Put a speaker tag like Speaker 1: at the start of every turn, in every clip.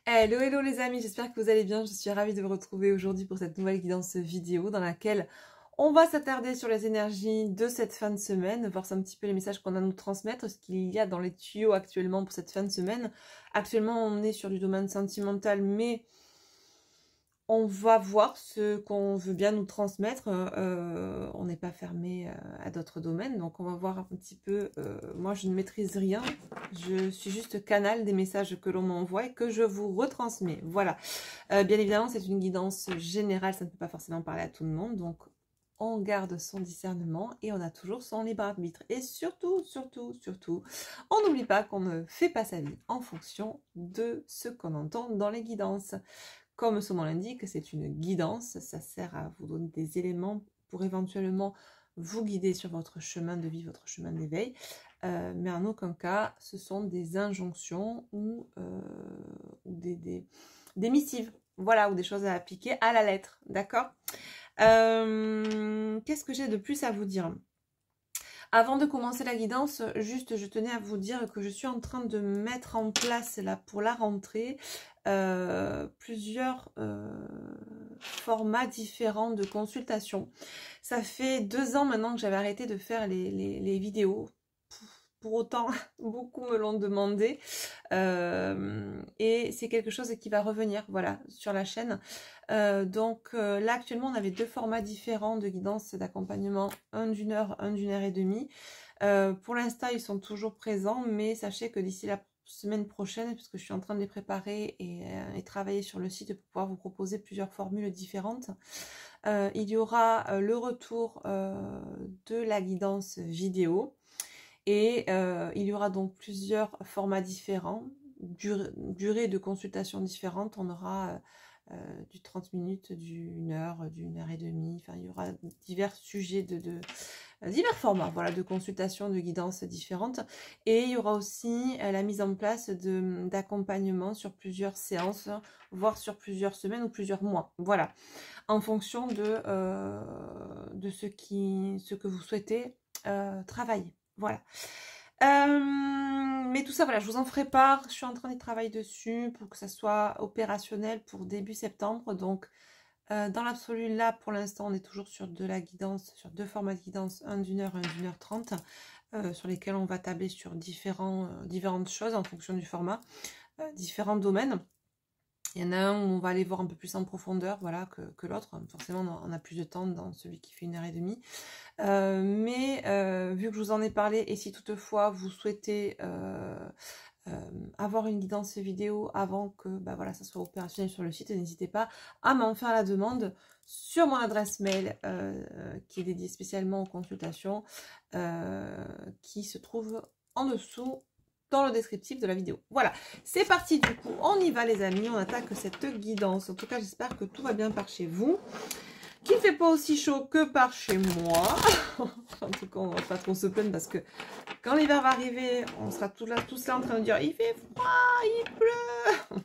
Speaker 1: Hello, hello les amis, j'espère que vous allez bien. Je suis ravie de vous retrouver aujourd'hui pour cette nouvelle guidance vidéo dans laquelle on va s'attarder sur les énergies de cette fin de semaine, voir un petit peu les messages qu'on a à nous transmettre, ce qu'il y a dans les tuyaux actuellement pour cette fin de semaine. Actuellement, on est sur du domaine sentimental, mais on va voir ce qu'on veut bien nous transmettre. On n'est pas fermé à d'autres domaines, donc on va voir un petit peu. Moi, je ne maîtrise rien. Je suis juste canal des messages que l'on m'envoie et que je vous retransmets. Voilà. Bien évidemment, c'est une guidance générale. Ça ne peut pas forcément parler à tout le monde. Donc, on garde son discernement et on a toujours son libre arbitre. Et surtout, on n'oublie pas qu'on ne fait pas sa vie en fonction de ce qu'on entend dans les guidances. Comme son nom l'indique, c'est une guidance, ça sert à vous donner des éléments pour éventuellement vous guider sur votre chemin de vie, votre chemin d'éveil, mais en aucun cas, ce sont des injonctions ou des missives, voilà, ou des choses à appliquer à la lettre, d'accord. Qu'est-ce que j'ai de plus à vous dire ? Avant de commencer la guidance, juste je tenais à vous dire que je suis en train de mettre en place là pour la rentrée plusieurs formats différents de consultation. Ça fait 2 ans maintenant que j'avais arrêté de faire les vidéos. Pour autant, beaucoup me l'ont demandé et c'est quelque chose qui va revenir, voilà, sur la chaîne. Donc là actuellement on avait 2 formats différents de guidance d'accompagnement, un d'une heure, un d'une heure et demie. Pour l'instant ils sont toujours présents, mais sachez que d'ici la semaine prochaine, puisque je suis en train de les préparer et travailler sur le site pour pouvoir vous proposer plusieurs formules différentes, il y aura le retour de la guidance vidéo. Et il y aura donc plusieurs formats différents, durée de consultation différentes. On aura du 30 minutes, d'une heure et demie. Enfin, il y aura divers sujets divers formats, voilà, de consultation, de guidance différentes. Et il y aura aussi la mise en place d'accompagnement sur plusieurs séances, voire sur plusieurs semaines ou plusieurs mois. Voilà, en fonction de ce que vous souhaitez travailler. Voilà. Mais tout ça, voilà, je vous en ferai part. Je suis en train de travailler dessus pour que ça soit opérationnel pour début septembre. Donc, dans l'absolu, là, pour l'instant, on est toujours sur de la guidance, sur 2 formats de guidance, un d'une heure, un d'une heure 30, sur lesquels on va tabler sur différentes choses en fonction du format, différents domaines. Il y en a un où on va aller voir un peu plus en profondeur, voilà, que l'autre. Forcément, on a plus de temps dans celui qui fait 1 heure et demie. Mais vu que je vous en ai parlé, et si toutefois vous souhaitez avoir une guidance vidéo avant que voilà, ça soit opérationnel sur le site, n'hésitez pas à m'en faire la demande sur mon adresse mail qui est dédiée spécialement aux consultations, qui se trouve en dessous dans le descriptif de la vidéo. Voilà, c'est parti du coup, on y va les amis, on attaque cette guidance. En tout cas, j'espère que tout va bien par chez vous, qu'il ne fait pas aussi chaud que par chez moi. En tout cas, on va pas trop se plaindre parce que quand l'hiver va arriver, on sera tous là en train de dire il fait froid, il pleut.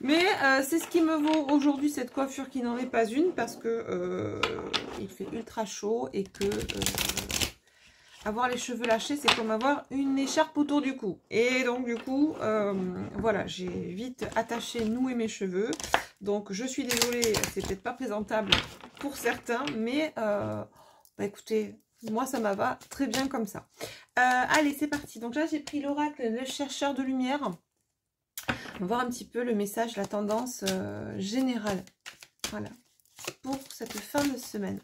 Speaker 1: Mais c'est ce qui me vaut aujourd'hui cette coiffure qui n'en est pas une, parce que il fait ultra chaud et que avoir les cheveux lâchés, c'est comme avoir une écharpe autour du cou. Et donc du coup, voilà, j'ai vite attaché, noué mes cheveux. Donc je suis désolée, c'est peut-être pas présentable pour certains, mais écoutez, moi ça me va très bien comme ça. Allez, c'est parti. Donc là, j'ai pris l'oracle, le chercheur de lumière. On va voir un petit peu le message, la tendance générale. Voilà, pour cette fin de semaine.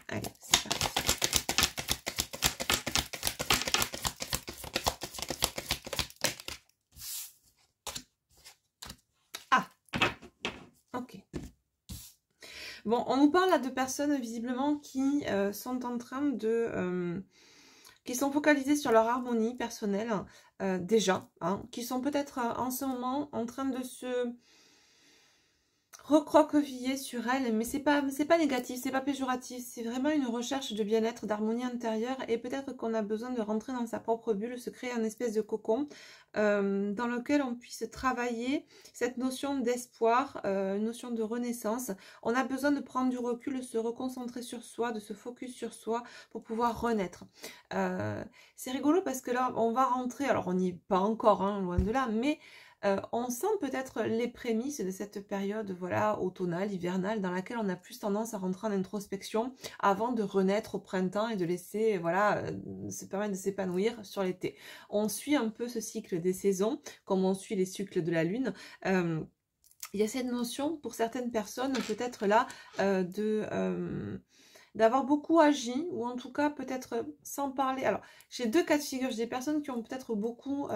Speaker 1: Allez, c'est parti. Ok. Bon, on nous parle là de personnes visiblement qui sont en train de... qui sont focalisées sur leur harmonie personnelle déjà, hein, qui sont peut-être en ce moment en train de se recroqueviller sur elle, mais c'est pas négatif, c'est pas péjoratif, c'est vraiment une recherche de bien-être, d'harmonie intérieure, et peut-être qu'on a besoin de rentrer dans sa propre bulle, se créer un espèce de cocon dans lequel on puisse travailler cette notion d'espoir, une notion de renaissance. On a besoin de prendre du recul, de se reconcentrer sur soi, de se focus sur soi pour pouvoir renaître. C'est rigolo parce que là, on va rentrer, alors on n'y est pas encore, hein, loin de là, mais on sent peut-être les prémices de cette période, voilà, automnale, hivernale, dans laquelle on a plus tendance à rentrer en introspection avant de renaître au printemps et de laisser, voilà, se permettre de s'épanouir sur l'été. On suit un peu ce cycle des saisons, comme on suit les cycles de la lune. Il y a cette notion, pour certaines personnes, peut-être là, d'avoir beaucoup agi, ou en tout cas peut-être sans parler. Alors, j'ai deux cas de figure, j'ai des personnes qui ont peut-être beaucoup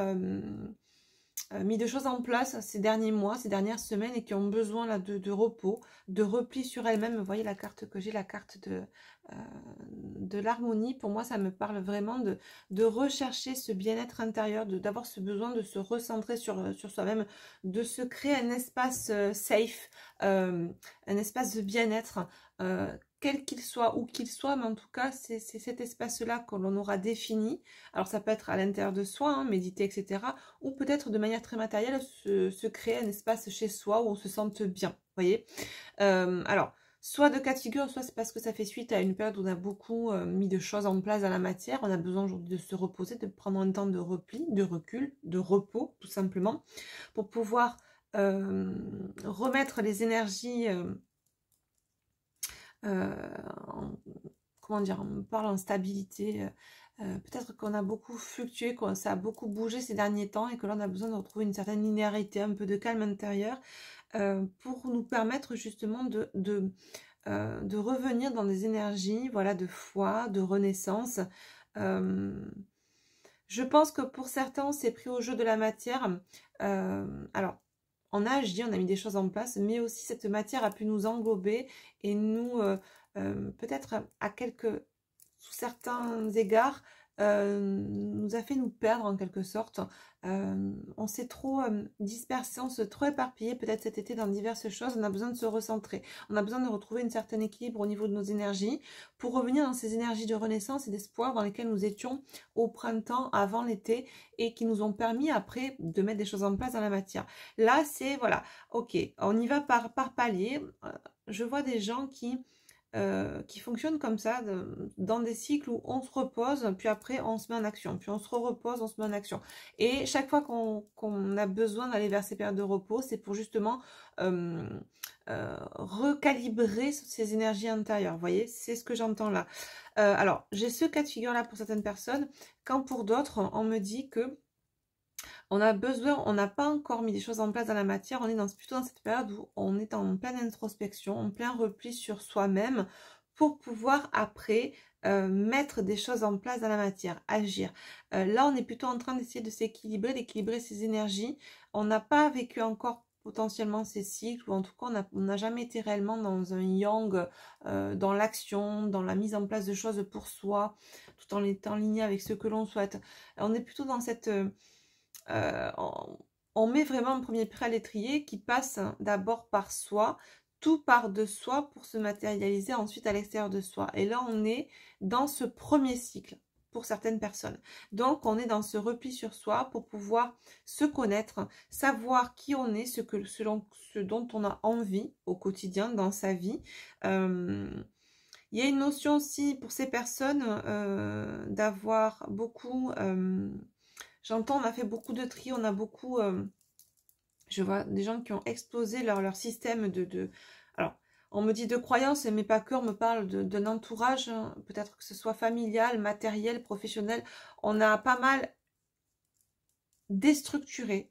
Speaker 1: mis de choses en place ces derniers mois, ces dernières semaines, et qui ont besoin là de repos, de repli sur elles-mêmes. Vous voyez la carte que j'ai, la carte de l'harmonie. Pour moi, ça me parle vraiment de rechercher ce bien-être intérieur, d'avoir ce besoin de se recentrer sur soi-même, de se créer un espace safe, un espace de bien-être, quel qu'il soit, où qu'il soit, mais en tout cas, c'est cet espace-là que l'on aura défini. Alors, ça peut être à l'intérieur de soi, hein, méditer, etc., ou peut-être de manière très matérielle, se créer un espace chez soi où on se sente bien, vous voyez. Alors, soit de cas de figure, soit c'est parce que ça fait suite à une période où on a beaucoup mis de choses en place dans la matière, on a besoin aujourd'hui de se reposer, de prendre un temps de repli, de recul, de repos, tout simplement, pour pouvoir remettre les énergies... comment dire, on parle en stabilité, peut-être qu'on a beaucoup fluctué, que ça a beaucoup bougé ces derniers temps et que là on a besoin de retrouver une certaine linéarité, un peu de calme intérieur pour nous permettre justement de revenir dans des énergies, voilà, de foi, de renaissance. Je pense que pour certains on s'est pris au jeu de la matière. Alors, on a agi, on a mis des choses en place, mais aussi cette matière a pu nous englober et nous, peut-être sous certains égards, nous a fait nous perdre en quelque sorte. On s'est trop dispersé, on s'est trop éparpillé peut-être cet été dans diverses choses. On a besoin de se recentrer, on a besoin de retrouver un certain équilibre au niveau de nos énergies pour revenir dans ces énergies de renaissance et d'espoir dans lesquelles nous étions au printemps, avant l'été, et qui nous ont permis après de mettre des choses en place dans la matière. Là, c'est, voilà, ok, on y va par palier. Je vois des gens qui fonctionnent comme ça, dans des cycles où on se repose, puis après on se met en action, puis on se repose, on se met en action. Et chaque fois qu'on a besoin d'aller vers ces périodes de repos, c'est pour justement recalibrer ces énergies intérieures. Vous voyez, c'est ce que j'entends là. Alors, j'ai ce cas de figure là pour certaines personnes, quand pour d'autres, on me dit que on a besoin, on n'a pas encore mis des choses en place dans la matière, on est plutôt dans cette période où on est en pleine introspection, en plein repli sur soi-même pour pouvoir après mettre des choses en place dans la matière, agir. Là, on est plutôt en train d'essayer de s'équilibrer, d'équilibrer ses énergies. On n'a pas vécu encore potentiellement ces cycles, ou en tout cas on n'a jamais été réellement dans un yang, dans l'action, dans la mise en place de choses pour soi, tout en étant aligné avec ce que l'on souhaite. On est plutôt dans cette... on met vraiment un premier pied à l'étrier qui passe d'abord par soi, tout part de soi pour se matérialiser ensuite à l'extérieur de soi. Et là, on est dans ce premier cycle pour certaines personnes. Donc, on est dans ce repli sur soi pour pouvoir se connaître, savoir qui on est, ce dont on a envie au quotidien dans sa vie. Il y a une notion aussi pour ces personnes d'avoir beaucoup... j'entends, on a fait beaucoup de tri, on a beaucoup... je vois des gens qui ont explosé leur système Alors, on me dit de croyances, mais pas que, on me parle d'un entourage, hein, peut-être que ce soit familial, matériel, professionnel. On a pas mal déstructuré,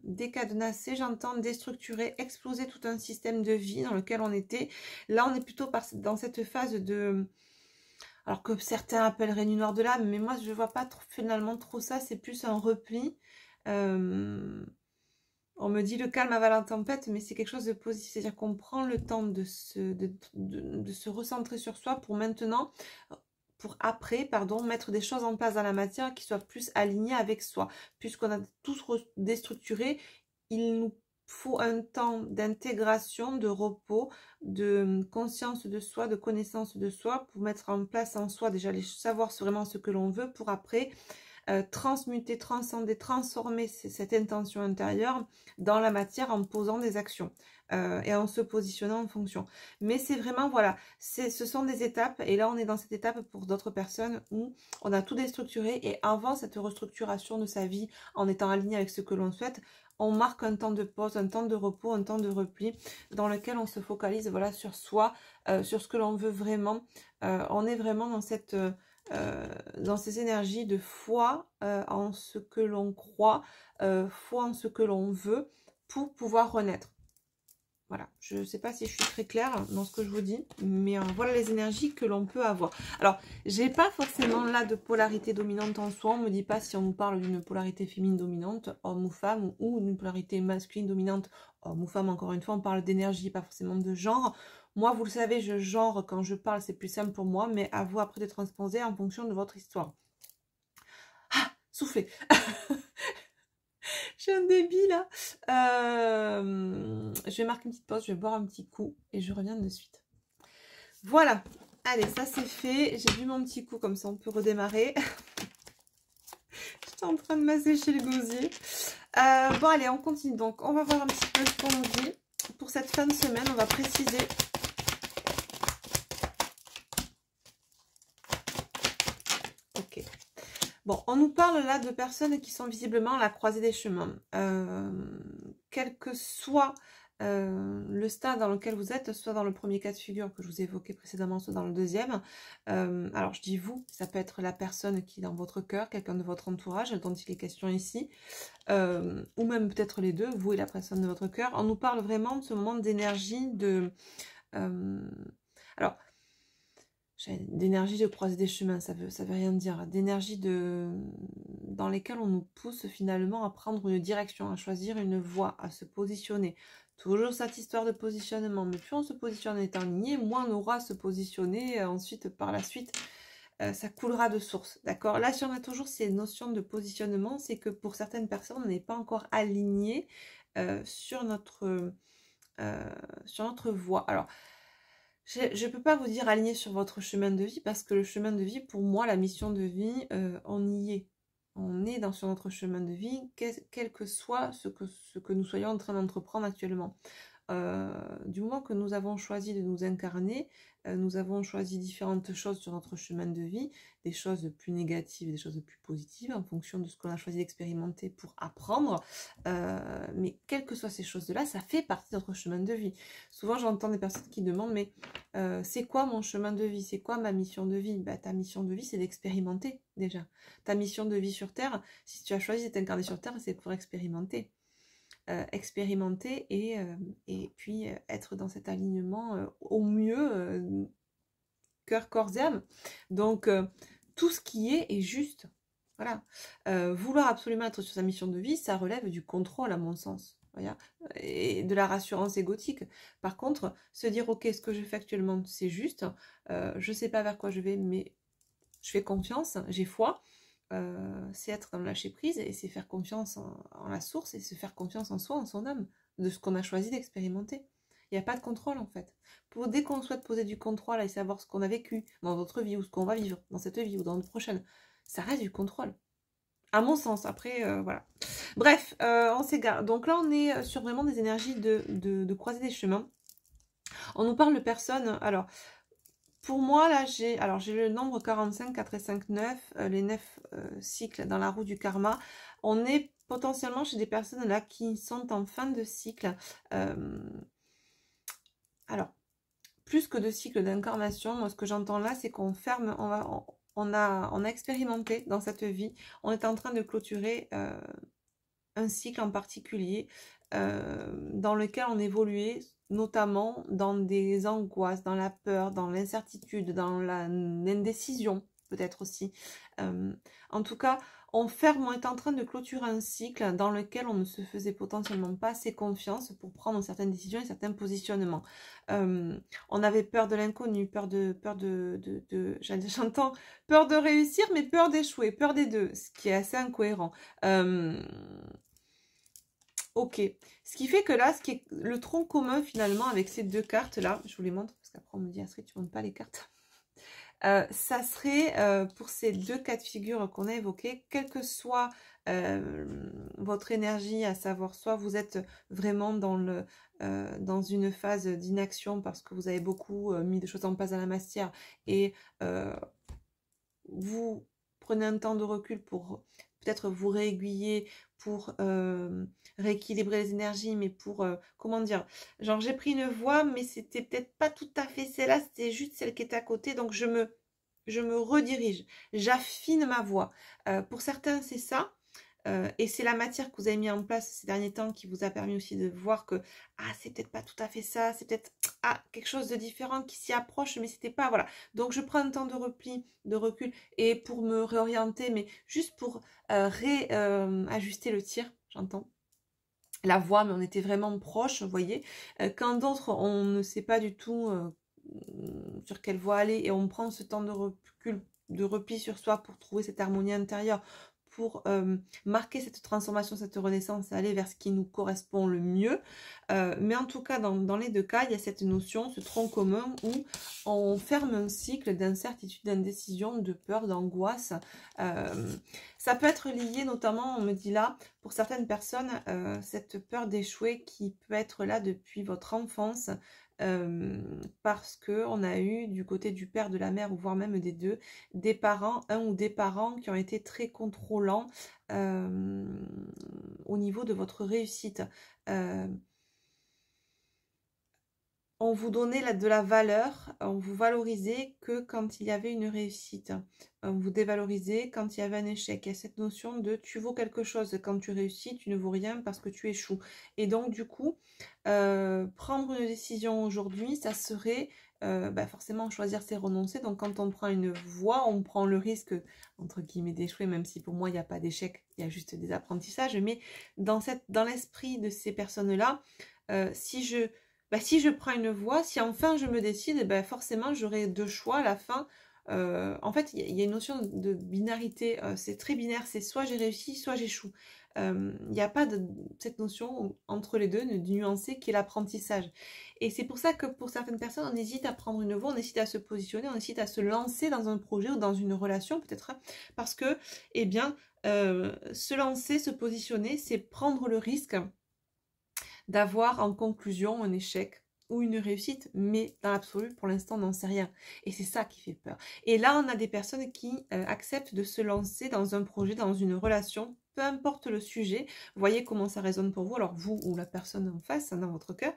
Speaker 1: décadenassé, j'entends, déstructuré, explosé tout un système de vie dans lequel on était. Là, on est plutôt dans cette phase de... Alors que certains appelleraient nuit noire de l'âme, mais moi je vois pas finalement trop ça, c'est plus un repli. On me dit le calme avant la tempête, mais c'est quelque chose de positif, c'est-à-dire qu'on prend le temps de se recentrer sur soi pour maintenant, pour après, pardon, mettre des choses en place dans la matière qui soient plus alignées avec soi. Puisqu'on a tous déstructuré, il nous faut un temps d'intégration, de repos, de conscience de soi, de connaissance de soi, pour mettre en place en soi déjà savoir vraiment ce que l'on veut, pour après transmuter, transcender, transformer cette intention intérieure dans la matière en posant des actions et en se positionnant en fonction. Mais c'est vraiment, voilà, ce sont des étapes, et là on est dans cette étape pour d'autres personnes où on a tout déstructuré, et avant cette restructuration de sa vie, en étant aligné avec ce que l'on souhaite, on marque un temps de pause, un temps de repos, un temps de repli, dans lequel on se focalise, voilà, sur soi, sur ce que l'on veut vraiment. On est vraiment dans ces énergies de foi en ce que l'on croit, foi en ce que l'on veut, pour pouvoir renaître. Voilà, je ne sais pas si je suis très claire dans ce que je vous dis, mais voilà les énergies que l'on peut avoir. Alors, j'ai pas forcément là de polarité dominante en soi, on ne me dit pas si on nous parle d'une polarité féminine dominante, homme ou femme, ou d'une polarité masculine dominante, homme ou femme, encore une fois, on parle d'énergie, pas forcément de genre. Moi, vous le savez, je genre quand je parle, c'est plus simple pour moi, mais à vous après de transposer en fonction de votre histoire. Ah, soufflez. J'ai un débit là. Je vais marquer une petite pause, je vais boire un petit coup et je reviens de suite. Voilà. Allez, ça c'est fait. J'ai bu mon petit coup, comme ça on peut redémarrer. J'étais en train de m'assécher le gosier. Bon, allez, on continue. Donc, on va voir un petit peu ce qu'on nous dit. Pour cette fin de semaine, on va préciser. Ok. Bon, on nous parle là de personnes qui sont visiblement à la croisée des chemins. Quel que soit le stade dans lequel vous êtes, soit dans le premier cas de figure que je vous ai évoqué précédemment, soit dans le deuxième. Alors, je dis vous, ça peut être la personne qui est dans votre cœur, quelqu'un de votre entourage dont il est question ici, ou même peut-être les deux, vous et la personne de votre cœur. On nous parle vraiment de ce moment d'énergie, alors, d'énergie de croiser des chemins, ça veut rien dire. D'énergie dans lesquelles on nous pousse finalement à prendre une direction, à choisir une voie, à se positionner. Toujours cette histoire de positionnement, mais plus on se positionne en étant aligné, moins on aura à se positionner ensuite par la suite. Ça coulera de source, d'accord? Là, si on a toujours ces notions de positionnement, c'est que pour certaines personnes, on n'est pas encore aligné sur notre voie. Alors, je ne peux pas vous dire aligné sur votre chemin de vie, parce que le chemin de vie, pour moi, la mission de vie, on y est. On est sur notre chemin de vie, quel que soit ce que nous soyons en train d'entreprendre actuellement. Du moment que nous avons choisi de nous incarner, nous avons choisi différentes choses sur notre chemin de vie, des choses plus négatives et des choses plus positives en fonction de ce qu'on a choisi d'expérimenter pour apprendre. Mais quelles que soient ces choses-là, ça fait partie de notre chemin de vie. Souvent, j'entends des personnes qui demandent, mais c'est quoi mon chemin de vie? C'est quoi ma mission de vie? Bah, ta mission de vie, c'est d'expérimenter déjà. Ta mission de vie sur Terre, si tu as choisi de t'incarner sur Terre, c'est pour expérimenter. Expérimenter et puis être dans cet alignement au mieux, cœur, corps et âme. Donc, tout ce qui est juste. Voilà. Vouloir absolument être sur sa mission de vie, ça relève du contrôle à mon sens. Voilà. Et de la rassurance égotique. Par contre, se dire, ok, ce que je fais actuellement, c'est juste. Je ne sais pas vers quoi je vais, mais je fais confiance, j'ai foi. C'est être dans le lâcher prise et c'est faire confiance en la source et se faire confiance en soi, en son âme, de ce qu'on a choisi d'expérimenter. Il n'y a pas de contrôle en fait. Dès qu'on souhaite poser du contrôle et savoir ce qu'on a vécu dans notre vie ou ce qu'on va vivre dans cette vie ou dans notre prochaine, ça reste du contrôle. À mon sens, après, voilà. Bref, on s'égare. Donc là, on est sur vraiment des énergies de croiser des chemins. On nous parle de personnes, alors... Pour moi, là, j'ai le nombre 45, 4 et 5, 9, les 9 cycles dans la roue du karma. On est potentiellement chez des personnes là qui sont en fin de cycle. Alors, plus que de cycle d'incarnation, moi ce que j'entends là, c'est qu'on ferme, on a expérimenté dans cette vie, on est en train de clôturer un cycle en particulier dans lequel on évoluait, notamment dans des angoisses, dans la peur, dans l'incertitude, dans l'indécision peut-être aussi. En tout cas, on est en train de clôturer un cycle dans lequel on ne se faisait potentiellement pas assez confiance pour prendre certaines décisions et certains positionnements. On avait peur de l'inconnu, j'entends peur de réussir, mais peur d'échouer, peur des deux, ce qui est assez incohérent. ok. Ce qui fait que là, ce qui est le tronc commun finalement avec ces deux cartes-là, je vous les montre parce qu'après on me dit, Astrid, tu ne montres pas les cartes. Ça serait pour ces deux cas de figure qu'on a évoqués, quelle que soit votre énergie, à savoir soit vous êtes vraiment dans une phase d'inaction parce que vous avez beaucoup mis de choses en place à la matière et vous prenez un temps de recul pour peut-être vous réaiguiller, pour rééquilibrer les énergies, mais pour, comment dire, genre j'ai pris une voie, mais c'était peut-être pas tout à fait celle-là, c'était juste celle qui était à côté, donc je me redirige, j'affine ma voix. Pour certains, c'est ça. Et c'est la matière que vous avez mis en place ces derniers temps qui vous a permis aussi de voir que c'est peut-être pas tout à fait ça, c'est peut-être quelque chose de différent qui s'y approche, mais c'était pas, voilà. Donc je prends un temps de repli, de recul, et pour me réorienter, mais juste pour réajuster le tir, j'entends la voix, mais on était vraiment proche, vous voyez. Quand d'autres, on ne sait pas du tout sur quelle voie aller, et on prend ce temps de recul, de repli sur soi pour trouver cette harmonie intérieure, pour marquer cette transformation, cette renaissance, aller vers ce qui nous correspond le mieux. Mais en tout cas, dans les deux cas, il y a cette notion, ce tronc commun où on ferme un cycle d'incertitude, d'indécision, de peur, d'angoisse. Ça peut être lié notamment, on me dit là, pour certaines personnes, cette peur d'échouer qui peut être là depuis votre enfance, parce qu'on a eu du côté du père, de la mère, ou voire même des deux, des parents, un ou des parents qui ont été très contrôlants au niveau de votre réussite. On vous donnait de la valeur, on vous valorisait que quand il y avait une réussite. On vous dévalorisait quand il y avait un échec. Il y a cette notion de tu vaux quelque chose. Quand tu réussis, tu ne vaux rien parce que tu échoues. Et donc, du coup, prendre une décision aujourd'hui, ça serait forcément choisir, c'est renoncer. Donc, quand on prend une voie, on prend le risque, entre guillemets, d'échouer, même si pour moi, il n'y a pas d'échec, il y a juste des apprentissages. Mais dans l'esprit de ces personnes-là, si je prends une voie, si enfin je me décide, forcément j'aurai deux choix à la fin. En fait, il y a une notion de binarité, c'est très binaire, c'est soit j'ai réussi, soit j'échoue. Il n'y a pas cette notion entre les deux, de nuancer, qui est l'apprentissage. Et c'est pour ça que pour certaines personnes, on hésite à prendre une voie, on hésite à se positionner, on hésite à se lancer dans un projet ou dans une relation peut-être, parce que, se lancer, se positionner, c'est prendre le risque d'avoir en conclusion un échec ou une réussite, mais dans l'absolu, pour l'instant, on n'en sait rien. Et c'est ça qui fait peur. Et là, on a des personnes qui acceptent de se lancer dans un projet, dans une relation, peu importe le sujet. Vous voyez comment ça résonne pour vous, alors vous ou la personne en face, dans votre cœur.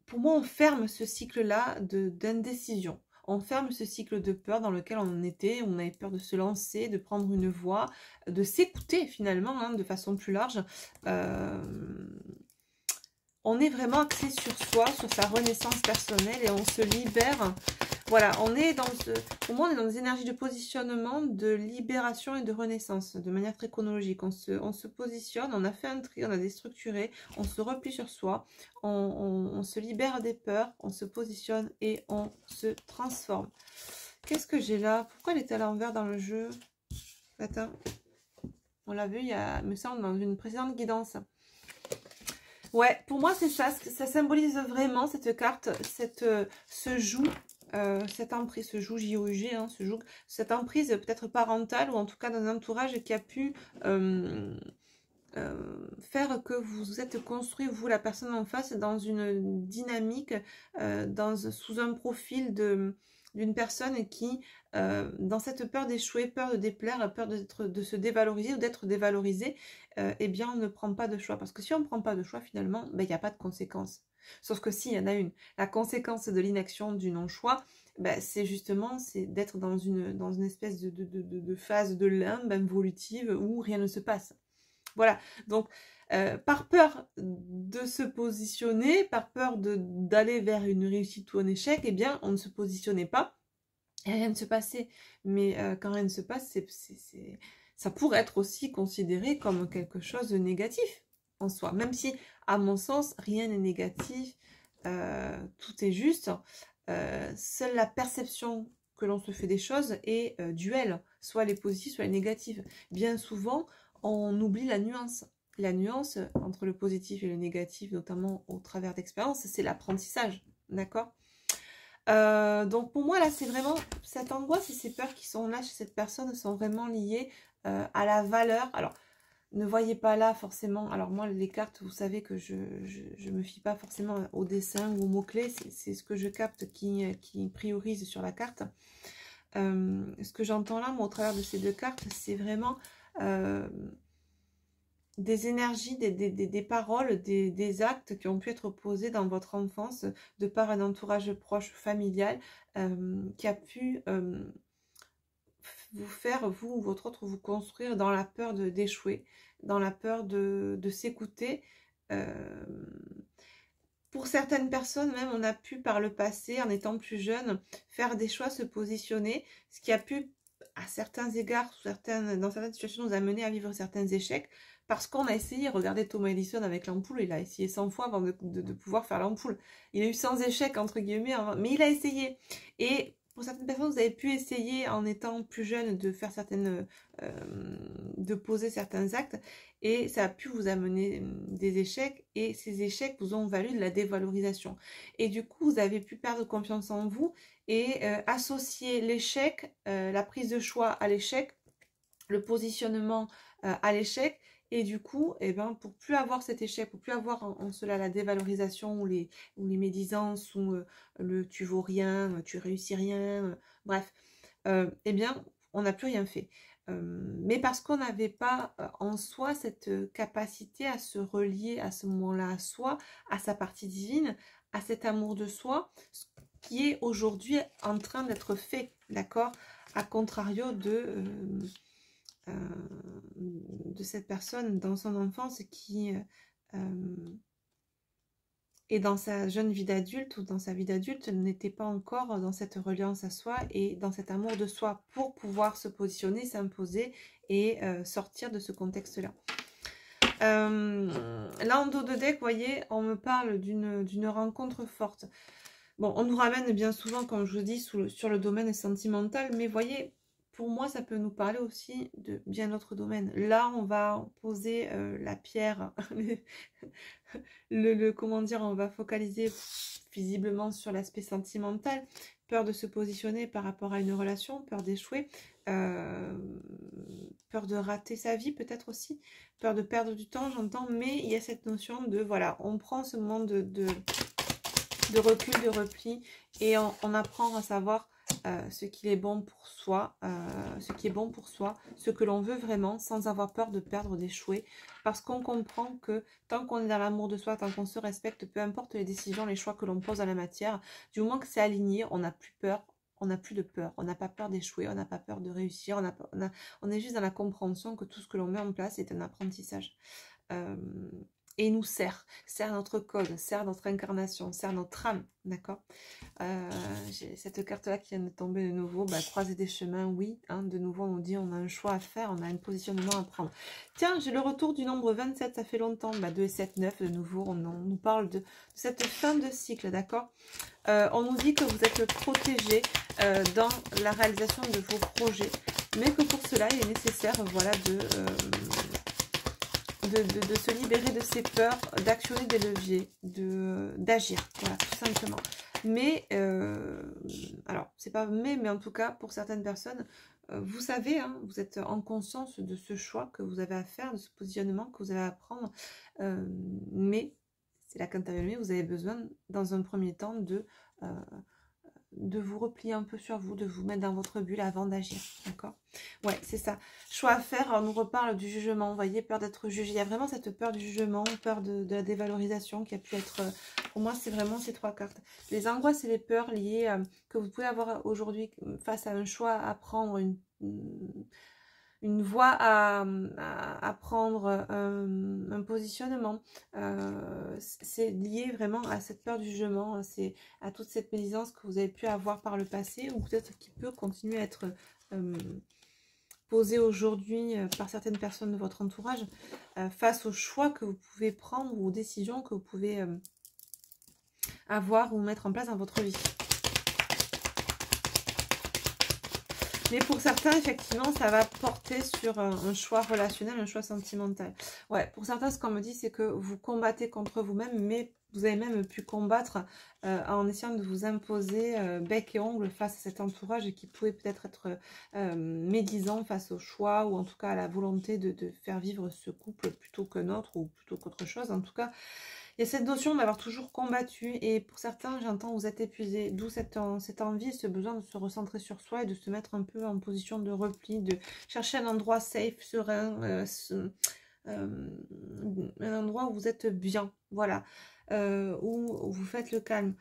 Speaker 1: Pour moi, on ferme ce cycle-là d'indécision. On ferme ce cycle de peur dans lequel on était, on avait peur de se lancer, de prendre une voie, de s'écouter finalement, de façon plus large. On est vraiment axé sur soi, sur sa renaissance personnelle et on se libère. Voilà, pour moi, on est dans des énergies de positionnement, de libération et de renaissance, de manière très chronologique. On se positionne, on a fait un tri, on a déstructuré, on se replie sur soi, on se libère des peurs, on se positionne et on se transforme. Qu'est-ce que j'ai là? Pourquoi elle est à l'envers dans le jeu? Attends, on l'a vu, il me semble, dans une précédente guidance. Ouais, pour moi, c'est ça. Ça symbolise vraiment cette carte, ce joug. Cette emprise, ce joug J-O-U-G, cette emprise peut-être parentale ou en tout cas d'un entourage qui a pu faire que vous vous êtes construit, vous, la personne en face, dans une dynamique, sous un profil d'une personne qui, dans cette peur d'échouer, peur de déplaire, peur de se dévaloriser ou d'être dévalorisé, eh bien on ne prend pas de choix. Parce que si on ne prend pas de choix, finalement, il n'y a pas de conséquence. Sauf que si, il y en a une. La conséquence de l'inaction, du non-choix, c'est justement d'être dans une espèce de phase de limbe involutive où rien ne se passe. Voilà, donc par peur de se positionner, par peur d'aller vers une réussite ou un échec, eh bien on ne se positionnait pas et rien ne se passait. Mais quand rien ne se passe, ça pourrait être aussi considéré comme quelque chose de négatif en soi. Même si, à mon sens, rien n'est négatif, tout est juste. Seule la perception que l'on se fait des choses est duel, soit les positives, soit les négatives. Bien souvent, on oublie la nuance. la nuance entre le positif et le négatif, notamment au travers d'expériences, c'est l'apprentissage, d'accord? Donc pour moi là c'est vraiment cette angoisse et ces peurs qui sont là chez cette personne sont vraiment liées à la valeur. Alors ne voyez pas là forcément, alors moi les cartes vous savez que je me fie pas forcément au dessin ou aux mots-clés, c'est ce que je capte qui priorise sur la carte. Ce que j'entends là moi au travers de ces deux cartes c'est vraiment des énergies, des paroles, des actes qui ont pu être posés dans votre enfance de par un entourage proche familial qui a pu vous faire, vous ou votre autre, vous construire dans la peur d'échouer, dans la peur de s'écouter. Pour certaines personnes, même, on a pu par le passé, en étant plus jeune, faire des choix, se positionner, ce qui a pu, à certains égards, dans certaines situations, nous amener à vivre certains échecs, parce qu'on a essayé. Regardez Thomas Edison avec l'ampoule, il a essayé 100 fois avant de pouvoir faire l'ampoule. Il a eu 100 échecs, entre guillemets, mais il a essayé. Et pour certaines personnes, vous avez pu essayer, en étant plus jeune, de faire de poser certains actes, et ça a pu vous amener des échecs, et ces échecs vous ont valu de la dévalorisation. Et du coup, vous avez pu perdre confiance en vous, et associer l'échec, la prise de choix à l'échec, le positionnement à l'échec, et du coup, eh ben, pour plus avoir cet échec, pour plus avoir en cela la dévalorisation ou les médisances ou le tu vaux rien, tu réussis rien, bref, eh bien, on n'a plus rien fait. Mais parce qu'on n'avait pas en soi cette capacité à se relier à ce moment-là à soi, à sa partie divine, à cet amour de soi, ce qui est aujourd'hui en train d'être fait, d'accord? À contrario de cette personne dans son enfance qui et dans sa jeune vie d'adulte ou dans sa vie d'adulte n'était pas encore dans cette reliance à soi et dans cet amour de soi pour pouvoir se positionner, s'imposer et sortir de ce contexte-là. Là en dos de deck, vous voyez, on me parle d'une rencontre forte. Bon, on nous ramène bien souvent, comme je vous dis, sur le domaine sentimental, mais vous voyez, pour moi, ça peut nous parler aussi de bien d'autres domaines. Là, on va poser la pierre, comment dire, on va focaliser visiblement sur l'aspect sentimental, peur de se positionner par rapport à une relation, peur d'échouer, peur de rater sa vie peut-être aussi, peur de perdre du temps, j'entends, mais il y a cette notion de, voilà, on prend ce moment de recul, de repli, et on apprend à savoir ce qui est bon pour soi, ce que l'on veut vraiment, sans avoir peur de perdre, d'échouer, parce qu'on comprend que tant qu'on est dans l'amour de soi, tant qu'on se respecte, peu importe les décisions, les choix que l'on pose à la matière, du moment que c'est aligné, on n'a plus peur, on n'a plus de peur, on n'a pas peur d'échouer, on n'a pas peur de réussir, on est juste dans la compréhension que tout ce que l'on met en place est un apprentissage. Et nous sert notre code, sert notre incarnation, sert notre âme, d'accord? J'ai cette carte-là qui vient de tomber de nouveau, croiser des chemins, oui, hein, de nouveau on nous dit on a un choix à faire, on a un positionnement à prendre. Tiens, j'ai le retour du nombre 27, ça fait longtemps, 2 et 7, 9, de nouveau, on nous parle de cette fin de cycle, d'accord? On nous dit que vous êtes protégé dans la réalisation de vos projets, mais que pour cela, il est nécessaire, voilà, de se libérer de ses peurs, d'actionner des leviers, d'agir, voilà, tout simplement. Mais, alors, c'est pas mais en tout cas, pour certaines personnes, vous savez, hein, vous êtes en conscience de ce choix que vous avez à faire, de ce positionnement que vous avez à prendre, mais, c'est la carte mais vous avez besoin, dans un premier temps, de vous replier un peu sur vous, de vous mettre dans votre bulle avant d'agir, d'accord? Ouais, c'est ça. Choix à faire, on nous reparle du jugement, vous voyez, peur d'être jugé. Il y a vraiment cette peur du jugement, peur de la dévalorisation qui a pu être... Pour moi, c'est vraiment ces trois cartes. Les angoisses et les peurs liées que vous pouvez avoir aujourd'hui face à un choix à prendre, une voie à prendre, un positionnement. C'est lié vraiment à cette peur du jugement, c'est à toute cette médisance que vous avez pu avoir par le passé, ou peut-être qui peut continuer à être posée aujourd'hui par certaines personnes de votre entourage, face aux choix que vous pouvez prendre ou aux décisions que vous pouvez avoir ou mettre en place dans votre vie. Mais pour certains, effectivement, ça va porter sur un choix relationnel, un choix sentimental. Ouais, pour certains, ce qu'on me dit, c'est que vous combattez contre vous-même, mais vous avez même pu combattre en essayant de vous imposer bec et ongle face à cet entourage et qui pouvait peut-être être, médisant face au choix ou en tout cas à la volonté de faire vivre ce couple plutôt qu'un autre ou plutôt qu'autre chose. En tout cas, il y a cette notion d'avoir toujours combattu et pour certains, j'entends, vous êtes épuisé. D'où cette envie, ce besoin de se recentrer sur soi et de se mettre un peu en position de repli, de chercher un endroit safe, serein, un endroit où vous êtes bien, voilà, où vous faites le calme.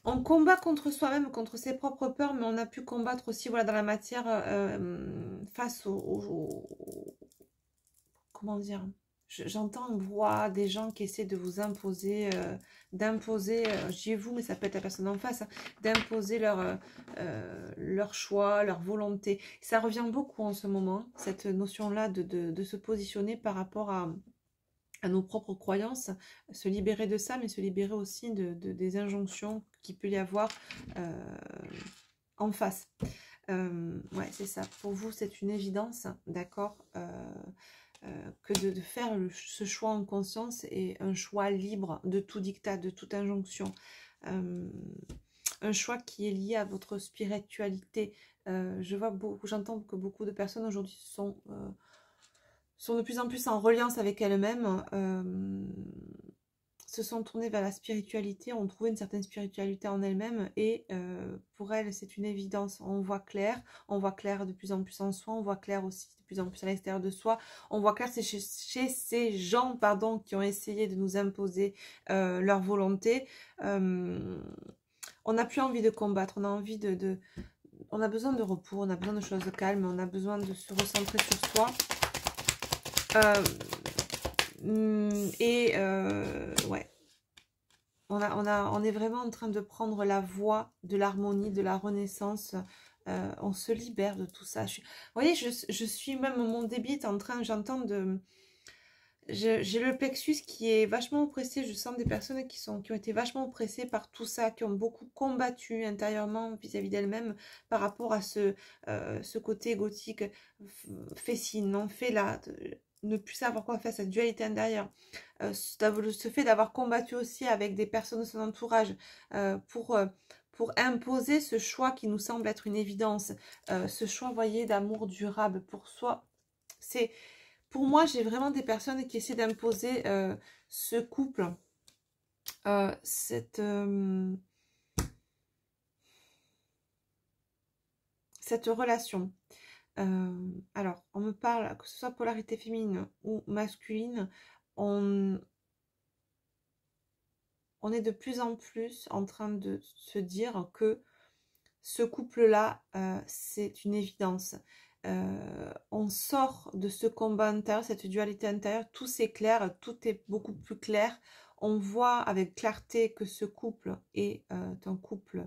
Speaker 1: On combat contre soi-même, contre ses propres peurs, mais on a pu combattre aussi, voilà, dans la matière face comment dire, j'entends, on voit des gens qui essaient de vous imposer, d'imposer, je dis vous, mais ça peut être la personne en face, hein, d'imposer leur choix, leur volonté. Ça revient beaucoup en ce moment, cette notion-là de se positionner par rapport à nos propres croyances, se libérer de ça, mais se libérer aussi des injonctions qu'il peut y avoir en face. Ouais, c'est ça. Pour vous, c'est une évidence, d'accord, que de faire ce choix en conscience et un choix libre de tout dictat, de toute injonction. Un choix qui est lié à votre spiritualité. Je vois beaucoup, j'entends que beaucoup de personnes aujourd'hui sont de plus en plus en reliance avec elles-mêmes, se sont tournées vers la spiritualité, ont trouvé une certaine spiritualité en elles-mêmes et pour elles c'est une évidence, on voit clair de plus en plus en soi, on voit clair aussi de plus en plus à l'extérieur de soi, on voit clair c'est chez ces gens pardon, qui ont essayé de nous imposer leur volonté. On n'a plus envie de combattre, on a envie on a besoin de repos, on a besoin de choses calmes, on a besoin de se recentrer sur soi. Ouais, on est vraiment en train de prendre la voie de l'harmonie, de la renaissance. On se libère de tout ça. Vous voyez, je suis même, mon débit est en train, j'entends de... J'ai le plexus qui est vachement oppressé. Je sens des personnes qui ont été vachement oppressées par tout ça, qui ont beaucoup combattu intérieurement vis-à-vis d'elles-mêmes par rapport à ce côté égotique. Fais ci, non, fais là. Ne plus savoir quoi faire, cette dualité intérieure. Ce fait d'avoir combattu aussi avec des personnes de son entourage pour imposer ce choix qui nous semble être une évidence. Ce choix, vous voyez, d'amour durable pour soi. Pour moi, j'ai vraiment des personnes qui essaient d'imposer ce couple, cette relation. Alors, on me parle, que ce soit polarité féminine ou masculine, on est de plus en plus en train de se dire que ce couple-là, c'est une évidence. On sort de ce combat intérieur, cette dualité intérieure, tout s'éclaire, tout est beaucoup plus clair. On voit avec clarté que ce couple est un couple,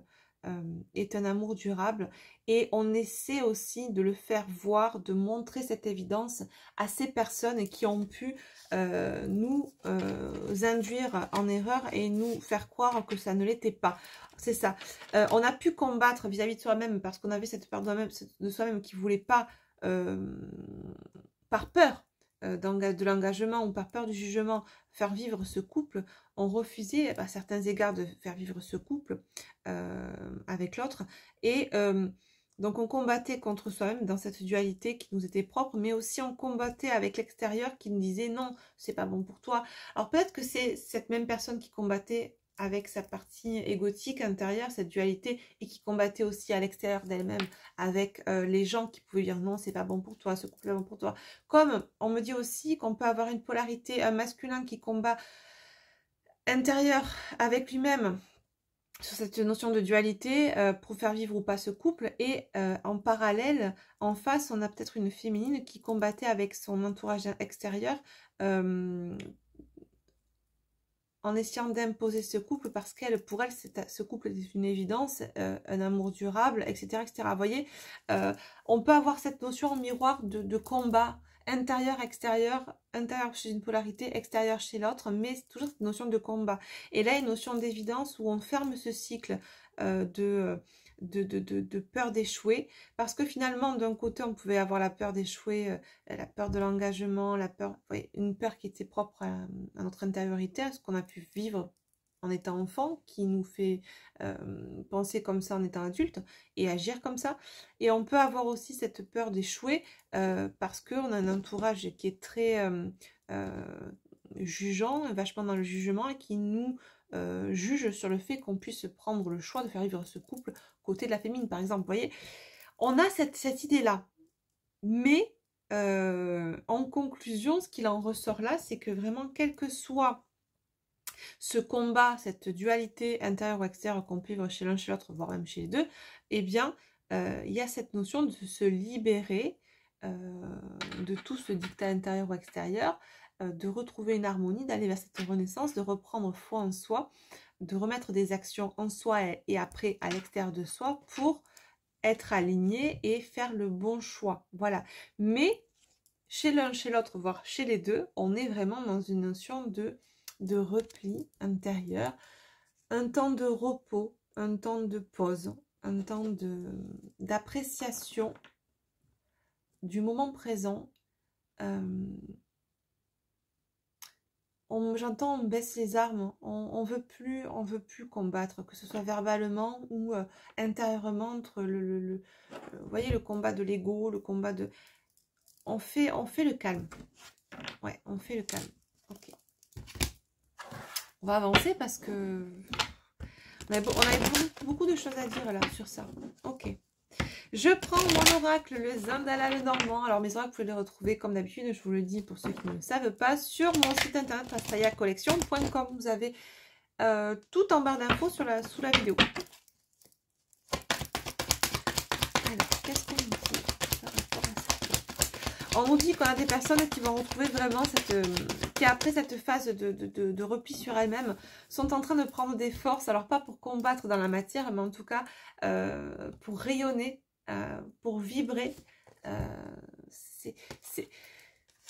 Speaker 1: est un amour durable et on essaie aussi de le faire voir, de montrer cette évidence à ces personnes qui ont pu nous induire en erreur et nous faire croire que ça ne l'était pas. C'est ça. On a pu combattre vis-à-vis de soi-même parce qu'on avait cette part de soi-même qui ne voulait pas, par peur de l'engagement ou par peur du jugement, faire vivre ce couple. On refusait à certains égards de faire vivre ce couple avec l'autre. Et donc on combattait contre soi-même dans cette dualité qui nous était propre, mais aussi on combattait avec l'extérieur qui nous disait non, c'est pas bon pour toi. Alors peut-être que c'est cette même personne qui combattait avec sa partie égotique intérieure, cette dualité, et qui combattait aussi à l'extérieur d'elle-même avec les gens qui pouvaient dire non, c'est pas bon pour toi, ce couple est bon pour toi. Comme on me dit aussi qu'on peut avoir une polarité, un masculin qui combat intérieur avec lui-même sur cette notion de dualité pour faire vivre ou pas ce couple, et en parallèle, en face, on a peut-être une féminine qui combattait avec son entourage extérieur en essayant d'imposer ce couple parce pour elle, ce couple est une évidence, un amour durable, etc. etc. Vous voyez, on peut avoir cette notion en miroir de combat intérieur, extérieur, intérieur chez une polarité, extérieur chez l'autre, mais c'est toujours cette notion de combat. Et là, une notion d'évidence où on ferme ce cycle de peur d'échouer. Parce que finalement, d'un côté, on pouvait avoir la peur d'échouer, la peur de l'engagement, la peur, ouais, une peur qui était propre à notre intériorité, à ce qu'on a pu vivre en étant enfant, qui nous fait penser comme ça en étant adulte et agir comme ça. Et on peut avoir aussi cette peur d'échouer parce qu'on a un entourage qui est très jugeant, vachement dans le jugement et qui nous juge sur le fait qu'on puisse prendre le choix de faire vivre ce couple côté de la féminine, par exemple. Vous voyez, on a cette idée-là. Mais en conclusion, ce qu'il en ressort là, c'est que vraiment, quel que soit ce combat, cette dualité intérieure ou extérieure qu'on peut vivre chez l'un, chez l'autre, voire même chez les deux, eh bien, il y a cette notion de se libérer de tout ce dictat intérieur ou extérieur, de retrouver une harmonie, d'aller vers cette renaissance, de reprendre foi en soi, de remettre des actions en soi et après à l'extérieur de soi pour être aligné et faire le bon choix. Voilà. Mais chez l'un, chez l'autre, voire chez les deux, on est vraiment dans une notion de repli intérieur, un temps de repos, un temps de pause, un temps d'appréciation du moment présent. J'entends, on baisse les armes, on veut plus combattre, que ce soit verbalement ou intérieurement entre vous voyez, le combat de l'ego, le combat de... On fait le calme. Ouais, on fait le calme. Ok. On va avancer parce que on avait beaucoup de choses à dire là sur ça. Ok. Je prends mon oracle, le Zindala, le Normand. Alors mes oracles, vous pouvez les retrouver comme d'habitude, je vous le dis pour ceux qui ne le savent pas, sur mon site internet astrayacollection.com. Vous avez tout en barre d'infos sous la vidéo. Alors, qu'est-ce qu'on nous dit par rapport à ça? On nous dit qu'on a des personnes qui vont retrouver vraiment qui après cette phase de repli sur elles-mêmes, sont en train de prendre des forces, alors pas pour combattre dans la matière, mais en tout cas pour rayonner, pour vibrer.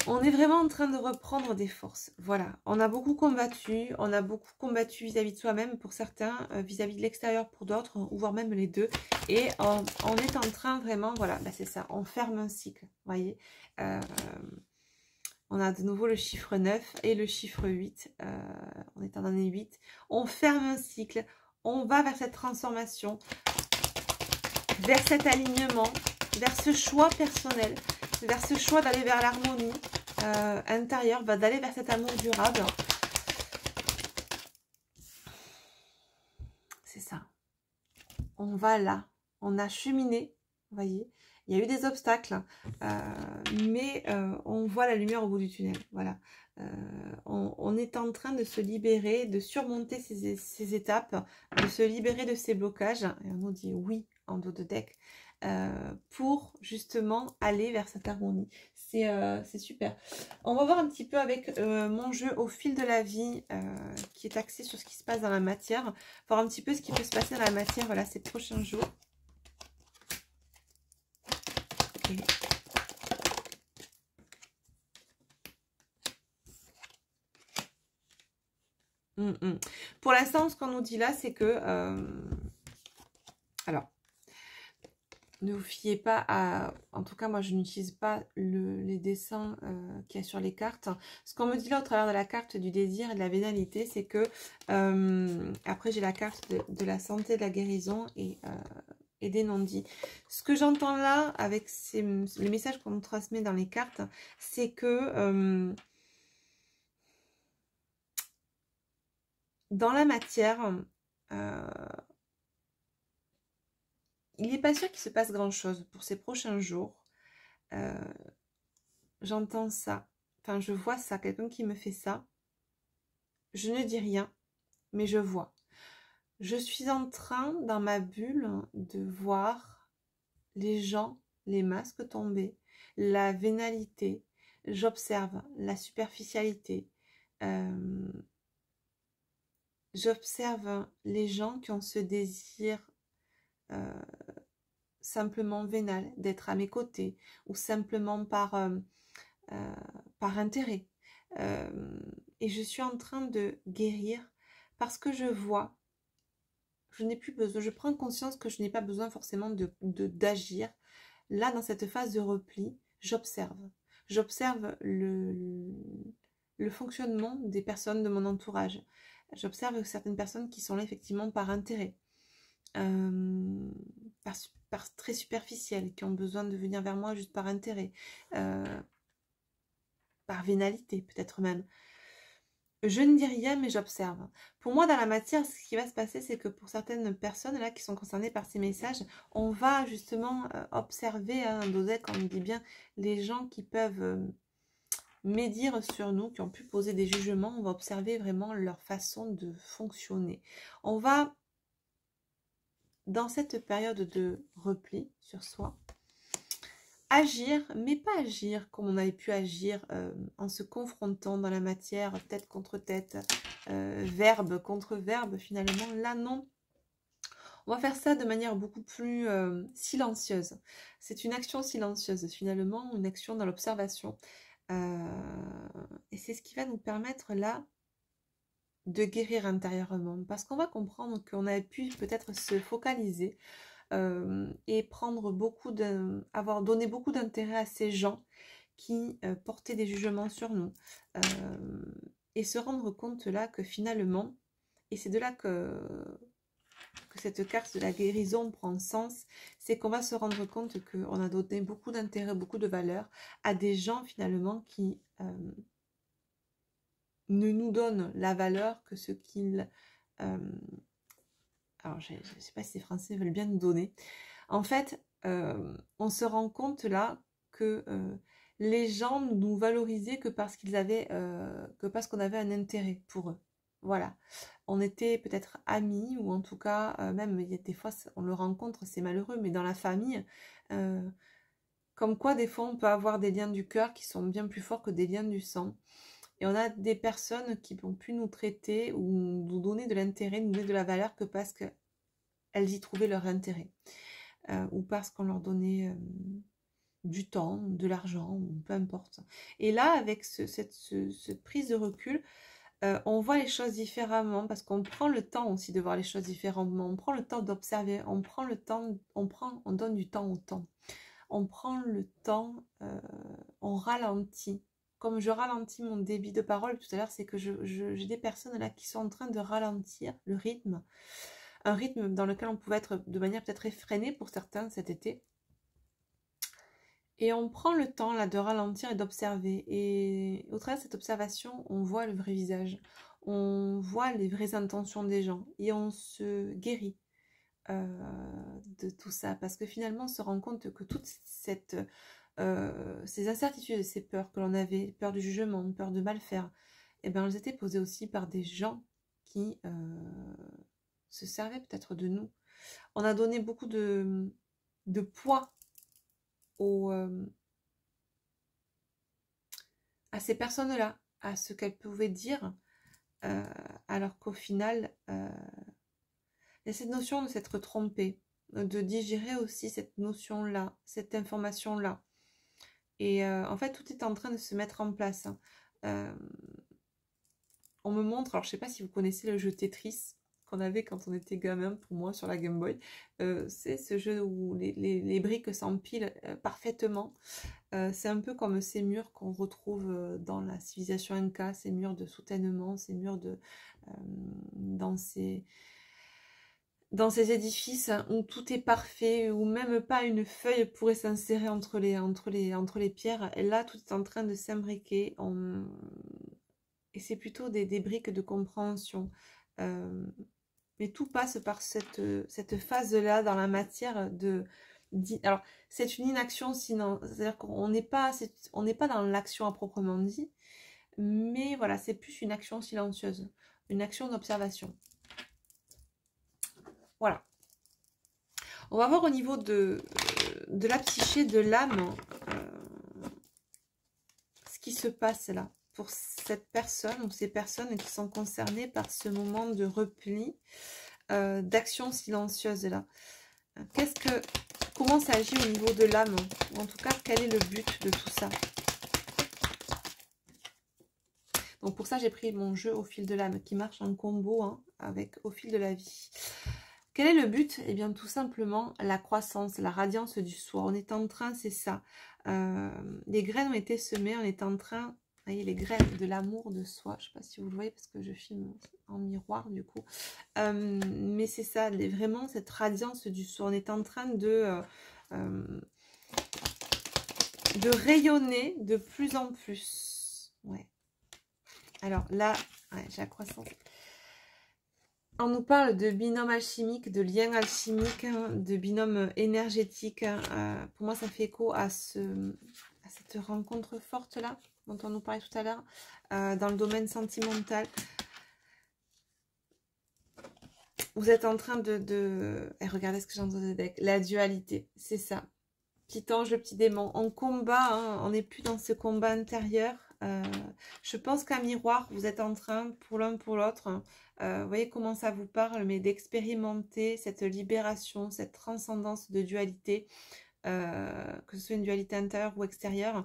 Speaker 1: On est vraiment en train de reprendre des forces. Voilà, on a beaucoup combattu vis-à-vis de soi-même pour certains, vis-à-vis de l'extérieur pour d'autres, ou voire même les deux. Et on est en train vraiment, voilà, bah c'est ça, on ferme un cycle, vous voyez. On a de nouveau le chiffre 9 et le chiffre 8, on est en année 8. On ferme un cycle, on va vers cette transformation, vers cet alignement, vers ce choix personnel, vers ce choix d'aller vers l'harmonie intérieure, d'aller vers cet amour durable. C'est ça. On va là, on a cheminé, vous voyez. Il y a eu des obstacles, mais on voit la lumière au bout du tunnel. Voilà. On est en train de se libérer, de surmonter ces étapes, de se libérer de ces blocages. Et on nous dit oui en dos de deck pour justement aller vers cette harmonie. C'est super. On va voir un petit peu avec mon jeu au fil de la vie qui est axé sur ce qui se passe dans la matière. Voir un petit peu ce qui peut se passer dans la matière voilà, ces prochains jours. Okay. Pour l'instant, ce qu'on nous dit là, c'est que... alors, ne vous fiez pas à... En tout cas, moi, je n'utilise pas les dessins qu'il y a sur les cartes. Ce qu'on me dit là, au travers de la carte du désir et de la vénalité, c'est que... après, j'ai la carte de la santé, de la guérison et des non-dits. Ce que j'entends là, avec les messages qu'on nous transmet dans les cartes, c'est que... dans la matière, il n'est pas sûr qu'il se passe grand-chose pour ces prochains jours. J'entends ça. Enfin, je vois ça. Quelqu'un qui me fait ça. Je ne dis rien, mais je vois. Je suis en train, dans ma bulle, de voir les gens, les masques tomber, la vénalité. J'observe la superficialité. J'observe les gens qui ont ce désir simplement vénal, d'être à mes côtés, ou simplement par intérêt. Et je suis en train de guérir parce que je vois je n'ai plus besoin, je prends conscience que je n'ai pas besoin forcément d'agir. Là, dans cette phase de repli, j'observe. J'observe le fonctionnement des personnes de mon entourage. J'observe certaines personnes qui sont là effectivement par intérêt, très superficielles, qui ont besoin de venir vers moi juste par intérêt, par vénalité peut-être même. Je ne dis rien, mais j'observe. Pour moi, dans la matière, ce qui va se passer, c'est que pour certaines personnes là qui sont concernées par ces messages, on va justement observer, un dosette, comme on dit bien, les gens qui peuvent médire sur nous, qui ont pu poser des jugements. On va observer vraiment leur façon de fonctionner. On va, dans cette période de repli sur soi, agir, mais pas agir comme on avait pu agir en se confrontant dans la matière, tête contre tête, verbe contre verbe finalement. Là, non. On va faire ça de manière beaucoup plus silencieuse. C'est une action silencieuse finalement, une action dans l'observation. Et c'est ce qui va nous permettre là de guérir intérieurement. Parce qu'on va comprendre qu'on a pu peut-être se focaliser et prendre avoir donné beaucoup d'intérêt à ces gens qui portaient des jugements sur nous, et se rendre compte là que finalement, et c'est de là que cette carte de la guérison prend sens, c'est qu'on va se rendre compte qu'on a donné beaucoup d'intérêt, beaucoup de valeur à des gens finalement qui ne nous donnent la valeur que ce qu'ils... alors, je ne sais pas si les Français veulent bien nous donner. En fait, on se rend compte là que les gens nous valorisaient que parce qu'ils avaient, que parce qu'on avait un intérêt pour eux. Voilà. On était peut-être amis, ou en tout cas, même il y a des fois, on le rencontre, c'est malheureux, mais dans la famille, comme quoi des fois on peut avoir des liens du cœur qui sont bien plus forts que des liens du sang. Et on a des personnes qui ont pu nous traiter ou nous donner de l'intérêt, nous donner de la valeur que parce qu'elles y trouvaient leur intérêt. Ou parce qu'on leur donnait du temps, de l'argent, ou peu importe. Et là, avec cette prise de recul, on voit les choses différemment parce qu'on prend le temps aussi de voir les choses différemment. On prend le temps d'observer, on prend le temps, on donne du temps au temps. On prend le temps, on ralentit. Comme je ralentis mon débit de parole tout à l'heure, c'est que j'ai des personnes là qui sont en train de ralentir le rythme. Un rythme dans lequel on pouvait être de manière peut-être effrénée pour certains cet été. Et on prend le temps là de ralentir et d'observer. Et au travers de cette observation, on voit le vrai visage. On voit les vraies intentions des gens. Et on se guérit de tout ça. Parce que finalement, on se rend compte que toute ces incertitudes et ces peurs que l'on avait, peur du jugement, peur de mal faire, eh bien, elles étaient posées aussi par des gens qui se servaient peut-être de nous. On a donné beaucoup de poids à ces personnes-là, à ce qu'elles pouvaient dire, alors qu'au final, il y a cette notion de s'être trompé, de digérer aussi cette notion-là, cette information-là. Et en fait, tout est en train de se mettre en place. On me montre, alors je ne sais pas si vous connaissez le jeu Tetris qu'on avait quand on était gamin, pour moi, sur la Game Boy. C'est ce jeu où les briques s'empilent parfaitement. C'est un peu comme ces murs qu'on retrouve dans la civilisation Inca, ces murs de soutènement, ces murs dans ces édifices où tout est parfait, où même pas une feuille pourrait s'insérer entre les pierres. Et là, tout est en train de s'imbriquer. Et c'est plutôt des briques de compréhension. Mais tout passe par cette phase-là dans la matière alors, c'est une inaction, sinon, c'est-à-dire qu'on n'est pas dans l'action à proprement dit, mais voilà, c'est plus une action silencieuse, une action d'observation. Voilà. On va voir au niveau de la psyché, de l'âme, ce qui se passe là, pour cette personne ou ces personnes qui sont concernées par ce moment de repli, d'action silencieuse là. Comment ça agit au niveau de l'âme? Ou en tout cas, quel est le but de tout ça? Donc pour ça, j'ai pris mon jeu au fil de l'âme qui marche en combo avec au fil de la vie. Quel est le but? Eh bien, tout simplement, la croissance, la radiance du soi. On est en train, c'est ça. Les graines ont été semées, on est en train... Vous voyez, les graines de l'amour de soi. Je ne sais pas si vous le voyez parce que je filme en miroir, du coup. Mais c'est ça, vraiment, cette radiance du soi. On est en train de rayonner de plus en plus. Ouais. Alors là, ouais, j'ai la croissance. On nous parle de binôme alchimique, de lien alchimique, hein, de binôme énergétique. Pour moi, ça fait écho à cette rencontre forte là, dont on nous parlait tout à l'heure, dans le domaine sentimental. Vous êtes en train de... Et regardez ce que j'ai dans le deck. La dualité, c'est ça. Petit ange, le petit démon. On combat, hein, on n'est plus dans ce combat intérieur. Je pense qu'à miroir, vous êtes en train, pour l'un pour l'autre, vous voyez comment ça vous parle, mais d'expérimenter cette libération, cette transcendance de dualité, que ce soit une dualité intérieure ou extérieure,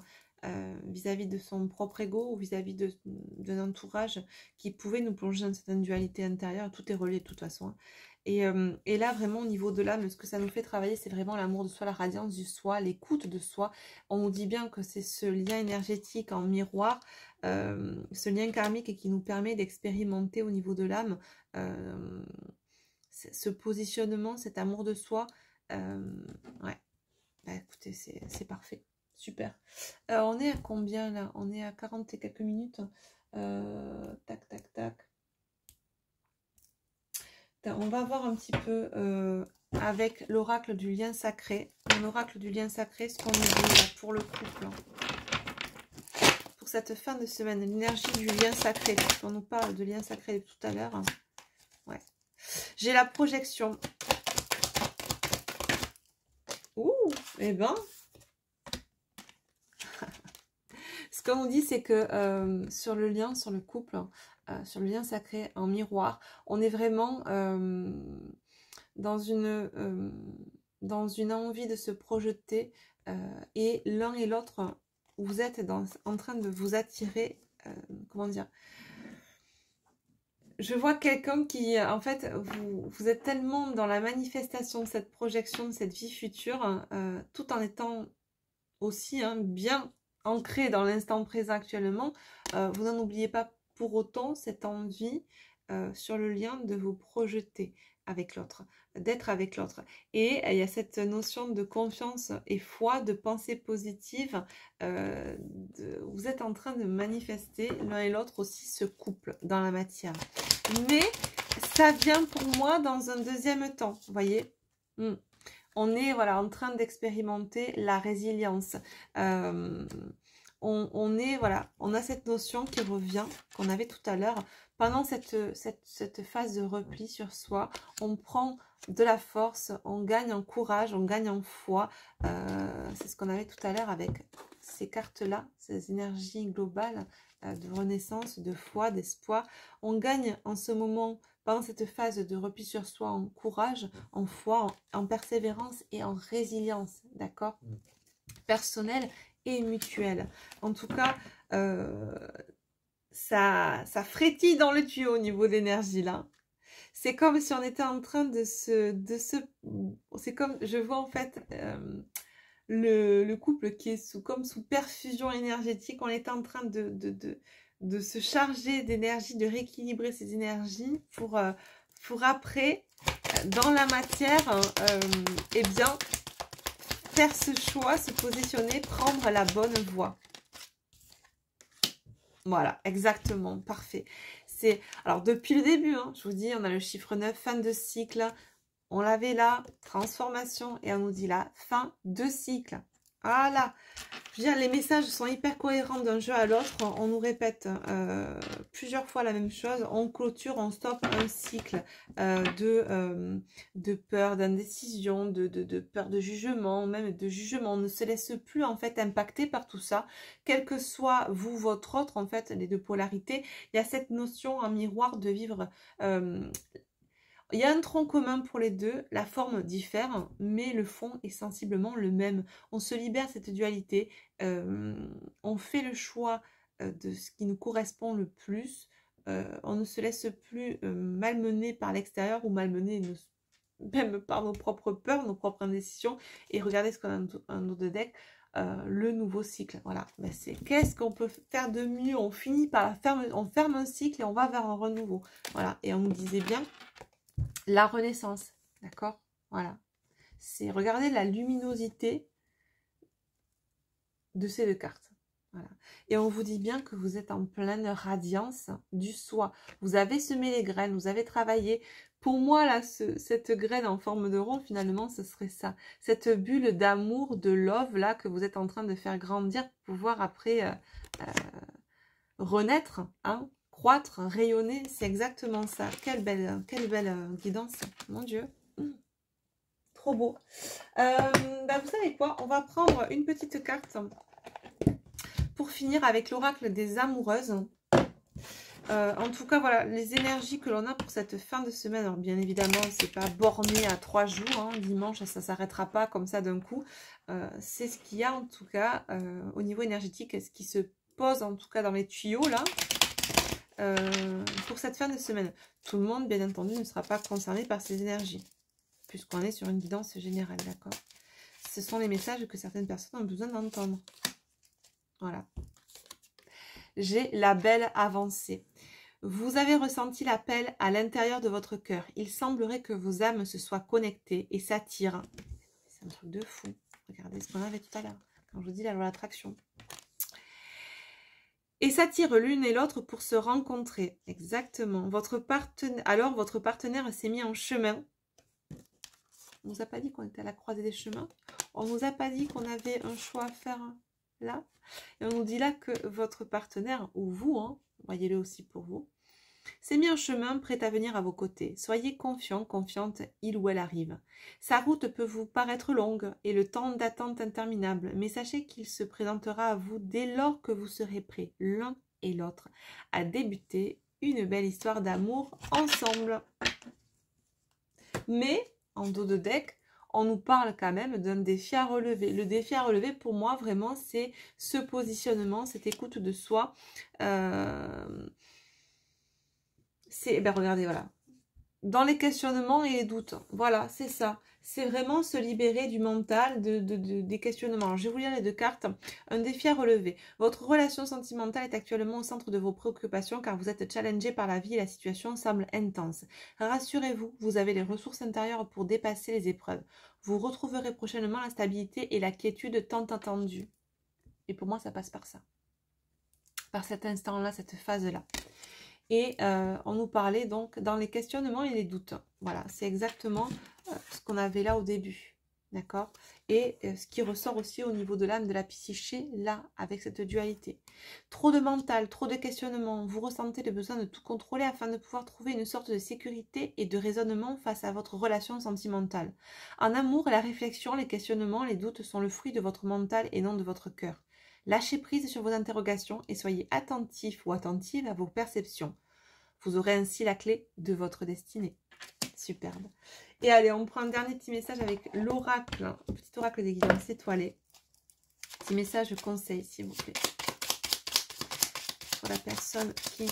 Speaker 1: vis-à-vis de son propre ego ou vis-à-vis d'un entourage qui pouvait nous plonger dans cette dualité intérieure. Tout est relié de toute façon. Hein. Et là, vraiment, au niveau de l'âme, ce que ça nous fait travailler, c'est vraiment l'amour de soi, la radiance du soi, l'écoute de soi. On nous dit bien que c'est ce lien énergétique en miroir, ce lien karmique qui nous permet d'expérimenter au niveau de l'âme ce positionnement, cet amour de soi. Ouais, bah, écoutez, c'est parfait. Super. On est à combien là? On est à 40 et quelques minutes. Tac, tac, tac. On va voir un petit peu avec l'oracle du lien sacré. Un oracle du lien sacré, ce qu'on nous dit là, pour le couple. Pour cette fin de semaine, l'énergie du lien sacré. On nous parle de lien sacré tout à l'heure. Ouais. J'ai la projection. Ouh, eh ben. Ce qu'on nous dit, c'est que sur le lien, sur le couple, sur le lien sacré en miroir, on est vraiment dans une envie de se projeter et l'un et l'autre, vous êtes en train de vous attirer, comment dire, je vois quelqu'un qui, en fait, vous êtes tellement dans la manifestation de cette projection, de cette vie future, tout en étant aussi bien ancré dans l'instant présent actuellement, vous n'en oubliez pas pour autant cette envie sur le lien de vous projeter avec l'autre, d'être avec l'autre. Et il y a cette notion de confiance et foi, de pensée positive. Vous êtes en train de manifester l'un et l'autre aussi ce couple dans la matière. Mais ça vient pour moi dans un deuxième temps, vous voyez. On est voilà, en train d'expérimenter la résilience. On est, voilà, on a cette notion qui revient, qu'on avait tout à l'heure. Pendant cette phase de repli sur soi, on prend de la force, on gagne en courage, on gagne en foi. C'est ce qu'on avait tout à l'heure avec ces cartes-là, ces énergies globales de renaissance, de foi, d'espoir. On gagne en ce moment, pendant cette phase de repli sur soi, en courage, en foi, en persévérance et en résilience, d'accord? Personnelle et mutuelle. En tout cas, ça frétille dans le tuyau au niveau d'énergie là. C'est comme si on était en train de c'est comme, je vois en fait le couple qui est comme sous perfusion énergétique. On est en train de se charger d'énergie, de rééquilibrer ces énergies pour après, dans la matière, eh bien, faire ce choix, se positionner, prendre la bonne voie. Voilà, exactement, parfait. Alors, depuis le début, je vous dis, on a le chiffre 9, fin de cycle. On l'avait là, transformation, et on nous dit là, fin de cycle. Voilà. Je veux dire, les messages sont hyper cohérents d'un jeu à l'autre. On nous répète plusieurs fois la même chose. On clôture, on stoppe un cycle de peur, d'indécision, de peur de jugement, même de jugement. On ne se laisse plus en fait impacter par tout ça. Quel que soit vous, votre autre, en fait, les deux polarités, il y a cette notion en miroir de vivre... il y a un tronc commun pour les deux, la forme diffère, mais le fond est sensiblement le même. On se libère de cette dualité, on fait le choix de ce qui nous correspond le plus, on ne se laisse plus malmener par l'extérieur ou malmener même par nos propres peurs, nos propres indécisions. Et regardez ce qu'on a un autre deck, le nouveau cycle. Voilà, ben c'est qu'est-ce qu'on peut faire de mieux? On finit par on ferme un cycle et on va vers un renouveau. Voilà, et on nous disait bien la renaissance, d'accord? Voilà, c'est regarder la luminosité de ces deux cartes. Voilà. Et on vous dit bien que vous êtes en pleine radiance du soi. Vous avez semé les graines, vous avez travaillé. Pour moi, là, cette graine en forme de rond, finalement, ce serait ça. Cette bulle d'amour, de love, là, que vous êtes en train de faire grandir pour pouvoir après renaître, hein, croître, rayonner. C'est exactement ça. Quelle belle guidance. Mon Dieu. Trop beau. Vous savez quoi? On va prendre une petite carte pour finir avec l'oracle des amoureuses. En tout cas, voilà, les énergies que l'on a pour cette fin de semaine. Alors, bien évidemment, c'est pas borné à 3 jours. Hein, dimanche, ça s'arrêtera pas comme ça d'un coup. C'est ce qu'il y a, en tout cas, au niveau énergétique, ce qui se pose, en tout cas, dans les tuyaux, là, pour cette fin de semaine. Tout le monde, bien entendu, ne sera pas concerné par ces énergies, puisqu'on est sur une guidance générale, d'accord? Ce sont les messages que certaines personnes ont besoin d'entendre. Voilà. J'ai la belle avancée. Vous avez ressenti l'appel à l'intérieur de votre cœur. Il semblerait que vos âmes se soient connectées et s'attirent. C'est un truc de fou. Regardez ce qu'on avait tout à l'heure, quand je vous dis la loi d'attraction. Et s'attirent l'une et l'autre pour se rencontrer. Exactement. Alors, votre partenaire s'est mis en chemin. On ne nous a pas dit qu'on était à la croisée des chemins. On ne nous a pas dit qu'on avait un choix à faire là. Et on nous dit là que votre partenaire, ou vous, hein, voyez-le aussi pour vous, s'est mis en chemin prêt à venir à vos côtés. Soyez confiant, confiante, il ou elle arrive. Sa route peut vous paraître longue et le temps d'attente interminable, mais sachez qu'il se présentera à vous dès lors que vous serez prêts, l'un et l'autre, à débuter une belle histoire d'amour ensemble. Mais, en dos de deck, on nous parle quand même d'un défi à relever. Le défi à relever, pour moi, vraiment, c'est ce positionnement, cette écoute de soi. Regardez, voilà. Dans les questionnements et les doutes. Voilà, c'est ça. C'est vraiment se libérer du mental, des questionnements. Alors, je vais vous lire les deux cartes. Un défi à relever. Votre relation sentimentale est actuellement au centre de vos préoccupations car vous êtes challengé par la vie et la situation semble intense. Rassurez-vous, vous avez les ressources intérieures pour dépasser les épreuves. Vous retrouverez prochainement la stabilité et la quiétude tant attendue. Et pour moi, ça passe par ça. Par cet instant-là, cette phase-là. Et on nous parlait donc dans les questionnements et les doutes. Voilà, c'est exactement ce qu'on avait là au début. D'accord? Et ce qui ressort aussi au niveau de l'âme, de la psyché, là, avec cette dualité. Trop de mental, trop de questionnements. Vous ressentez le besoin de tout contrôler afin de pouvoir trouver une sorte de sécurité et de raisonnement face à votre relation sentimentale. En amour, la réflexion, les questionnements, les doutes sont le fruit de votre mental et non de votre cœur. Lâchez prise sur vos interrogations et soyez attentif ou attentive à vos perceptions. Vous aurez ainsi la clé de votre destinée. Superbe. Et allez, on prend un dernier petit message avec l'oracle, un petit oracle des guidances étoilées. Petit message conseil, s'il vous plaît. Pour la personne qui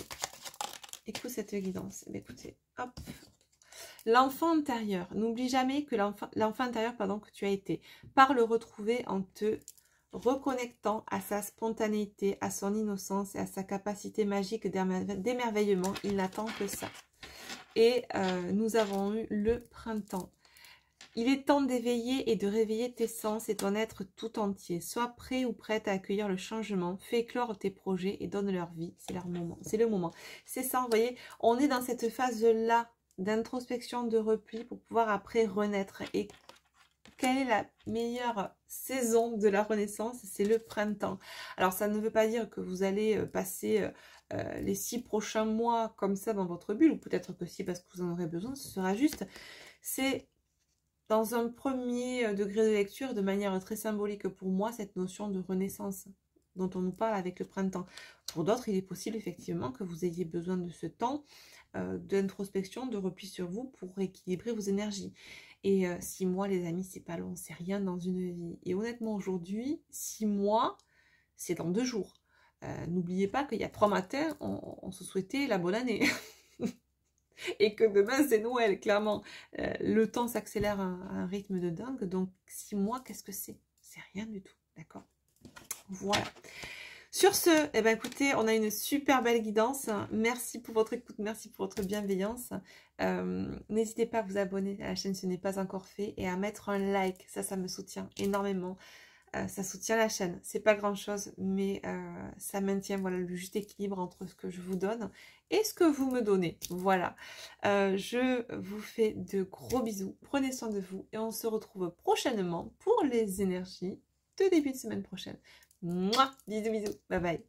Speaker 1: écoute cette guidance. Eh bien, écoutez, hop. L'enfant intérieur. N'oublie jamais que l'enfant intérieur que tu as été. Par le retrouver en te reconnectant à sa spontanéité, à son innocence et à sa capacité magique d'émerveillement. Il n'attend que ça. Et nous avons eu le printemps. Il est temps d'éveiller et de réveiller tes sens et ton être tout entier. Sois prêt ou prête à accueillir le changement. Fais éclore tes projets et donne leur vie. C'est leur moment. C'est le moment. C'est ça, vous voyez, on est dans cette phase-là d'introspection, de repli pour pouvoir après renaître. Et quelle est la meilleure saison de la renaissance? C'est le printemps. Alors, ça ne veut pas dire que vous allez passer les 6 prochains mois comme ça dans votre bulle, ou peut-être que si, parce que vous en aurez besoin, ce sera juste. C'est dans un premier degré de lecture, de manière très symbolique pour moi, cette notion de renaissance dont on nous parle avec le printemps. Pour d'autres, il est possible effectivement que vous ayez besoin de ce temps d'introspection, de repli sur vous pour rééquilibrer vos énergies. Et 6 mois, les amis, c'est pas long, c'est rien dans une vie. Et honnêtement, aujourd'hui, 6 mois, c'est dans 2 jours. N'oubliez pas qu'il y a 3 matins, on se souhaitait la bonne année. et que demain c'est Noël, clairement. Le temps s'accélère à un rythme de dingue, donc 6 mois, qu'est-ce que c'est? C'est rien du tout, d'accord? Voilà. Sur ce, eh ben, écoutez, on a une super belle guidance. Merci pour votre écoute, merci pour votre bienveillance. N'hésitez pas à vous abonner à la chaîne si ce n'est pas encore fait et à mettre un like, ça me soutient énormément. Ça soutient la chaîne, c'est pas grand chose, mais ça maintient voilà, le juste équilibre entre ce que je vous donne et ce que vous me donnez. Voilà, je vous fais de gros bisous, prenez soin de vous et on se retrouve prochainement pour les énergies de début de semaine prochaine. Mouah, bisous bisous, bye bye.